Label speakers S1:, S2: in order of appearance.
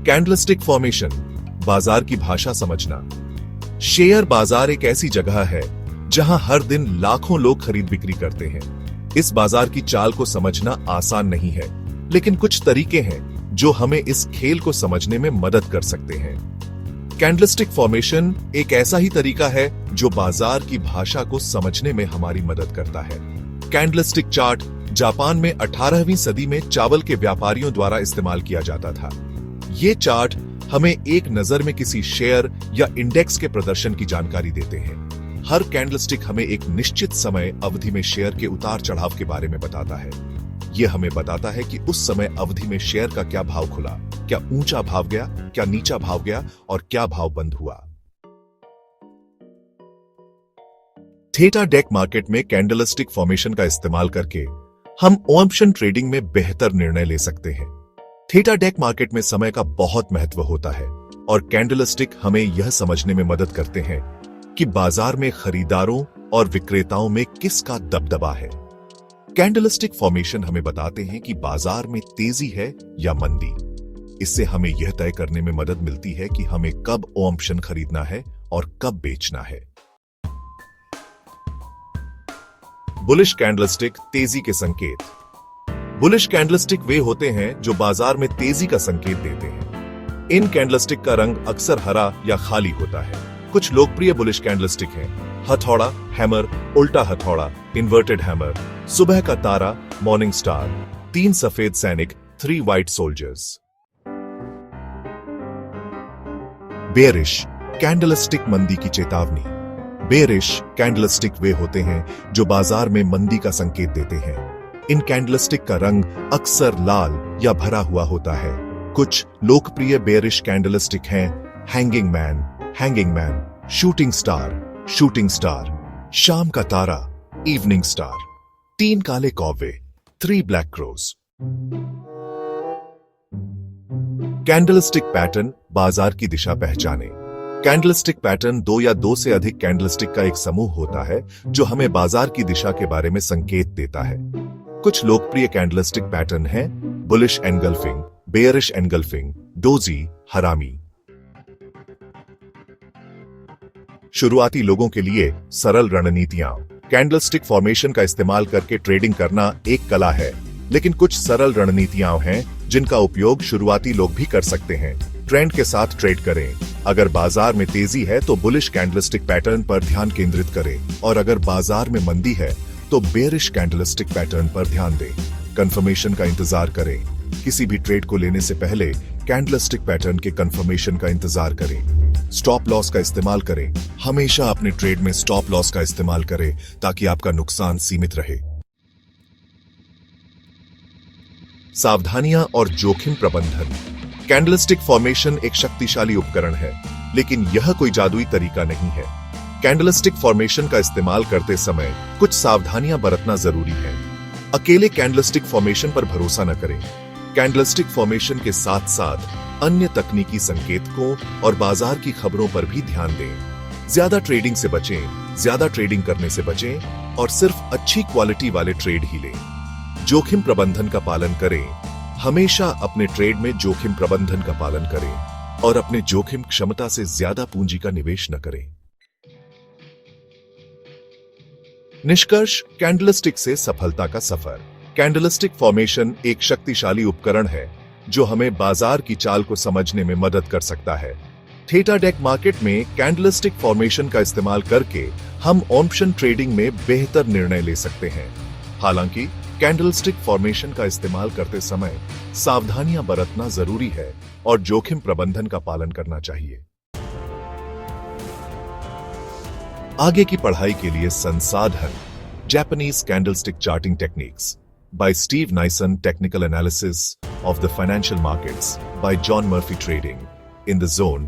S1: Candlestick formation, बाजार की भाषा समझना। शेयर बाजार एक ऐसी जगह है जहां हर दिन लाखों लोग खरीद बिक्री करते हैं। इस बाजार की चाल को समझना आसान नहीं है, लेकिन कुछ तरीके हैं जो हमें इस खेल को समझने में मदद कर सकते हैं। कैंडलस्टिक फॉर्मेशन एक ऐसा ही तरीका है जो बाजार की भाषा को समझने में हमारी मदद करता है। कैंडलस्टिक चार्ट जापान में 18वीं सदी में चावल के व्यापारियों द्वारा इस्तेमाल किया जाता था। ये चार्ट हमें एक नजर में किसी शेयर या इंडेक्स के प्रदर्शन की जानकारी देते हैं। हर कैंडलस्टिक हमें एक निश्चित समय अवधि में शेयर के उतार चढ़ाव के बारे में बताता है। यह हमें बताता है कि उस समय अवधि में शेयर का क्या भाव खुला, क्या ऊंचा भाव गया, क्या नीचा भाव गया और क्या भाव बंद हुआ। थीटा डेक मार्केट में कैंडलस्टिक फॉर्मेशन का इस्तेमाल करके हम ऑप्शन ट्रेडिंग में बेहतर निर्णय ले सकते हैं। थीटा डेक मार्केट में समय का बहुत महत्व होता है और कैंडलस्टिक हमें यह समझने में मदद करते हैं कि बाजार में खरीदारों और विक्रेताओं में किसका दबदबा है। कैंडलस्टिक फॉर्मेशन हमें बताते हैं कि बाजार में तेजी है या मंदी। इससे हमें यह तय करने में मदद मिलती है कि हमें कब ऑप्शन खरीदना है और कब बेचना है। बुलिश कैंडलस्टिक, तेजी के संकेत। बुलिश कैंडलस्टिक वे होते हैं जो बाजार में तेजी का संकेत देते हैं। इन कैंडलस्टिक का रंग अक्सर हरा या खाली होता है। कुछ लोकप्रिय बुलिश कैंडलस्टिक हैं: हथौड़ा, हैमर, उल्टा हथौड़ा, इन्वर्टेड हैमर, सुबह का तारा, मॉर्निंग स्टार, 3 सफेद सैनिक, 3 व्हाइट सोल्जर्स। बेयरिश कैंडलस्टिक, मंदी की चेतावनी। बेयरिश कैंडलस्टिक वे होते हैं जो बाजार में मंदी का संकेत देते हैं। इन कैंडलस्टिक का रंग अक्सर लाल या भरा हुआ होता है। कुछ लोकप्रिय बेयरिश कैंडलस्टिक हैं: हैंगिंग मैन, शूटिंग स्टार, शाम का तारा, इवनिंग स्टार, 3 काले कौवे, 3 ब्लैक क्रोज। कैंडलस्टिक पैटर्न, बाजार की दिशा पहचाने। कैंडलस्टिक पैटर्न 2 या 2 से अधिक कैंडलस्टिक का एक समूह होता है जो हमें बाजार की दिशा के बारे में संकेत देता है। कुछ लोकप्रिय कैंडलस्टिक पैटर्न हैं: bullish engulfing, bearish engulfing, doji, हरामी। शुरुआती लोगों के लिए सरल रणनीतियां। कैंडलस्टिक फॉर्मेशन का इस्तेमाल करके ट्रेडिंग करना एक कला है, लेकिन कुछ सरल रणनीतियां हैं जिनका उपयोग शुरुआती लोग भी कर सकते हैं। ट्रेंड के साथ ट्रेड करें। अगर बाजार में तेजी है तो बुलिश कैंडलस्टिक पैटर्न पर ध्यान केंद्रित करें और अगर बाजार में मंदी है तो बेयरिश कैंडलस्टिक पैटर्न पर ध्यान दें। कंफर्मेशन का इंतजार करें। किसी भी ट्रेड को लेने से पहले कैंडलस्टिक पैटर्न के कंफर्मेशन का इंतजार करें। स्टॉप लॉस का इस्तेमाल करें। हमेशा अपने ट्रेड में स्टॉप लॉस का इस्तेमाल करें ताकि आपका नुकसान सीमित रहे। सावधानियां और जोखिम प्रबंधन। कैंडलस्टिक फॉर्मेशन एक शक्तिशाली उपकरण है, लेकिन यह कोई जादुई तरीका नहीं है। कैंडलस्टिक फॉर्मेशन का इस्तेमाल करते समय कुछ सावधानियां बरतना जरूरी है। अकेले कैंडलस्टिक फॉर्मेशन पर भरोसा न करें। कैंडलस्टिक फॉर्मेशन के साथ साथ अन्य तकनीकी संकेतकों और बाजार की खबरों पर भी ध्यान दें। ज्यादा ट्रेडिंग से बचें, ज्यादा ट्रेडिंग करने से बचें और सिर्फ अच्छी क्वालिटी वाले ट्रेड ही लें। जोखिम प्रबंधन का पालन करें। हमेशा अपने ट्रेड में जोखिम प्रबंधन का पालन करें और अपने जोखिम क्षमता से ज्यादा पूंजी का निवेश न करें। निष्कर्ष, कैंडलस्टिक से सफलता का सफर। कैंडलस्टिक फॉर्मेशन एक शक्तिशाली उपकरण है जो हमें बाजार की चाल को समझने में मदद कर सकता है। थीटा डेक मार्केट में कैंडलस्टिक फॉर्मेशन का इस्तेमाल करके हम ऑप्शन ट्रेडिंग में बेहतर निर्णय ले सकते हैं। हालांकि कैंडलस्टिक फॉर्मेशन का इस्तेमाल करते समय सावधानियां बरतना जरूरी है और जोखिम प्रबंधन का पालन करना चाहिए। आगे की पढ़ाई के लिए संसाधन: Japanese candlestick charting techniques by Steve Nison, technical analysis of the financial markets by John Murphy, Trading in the Zone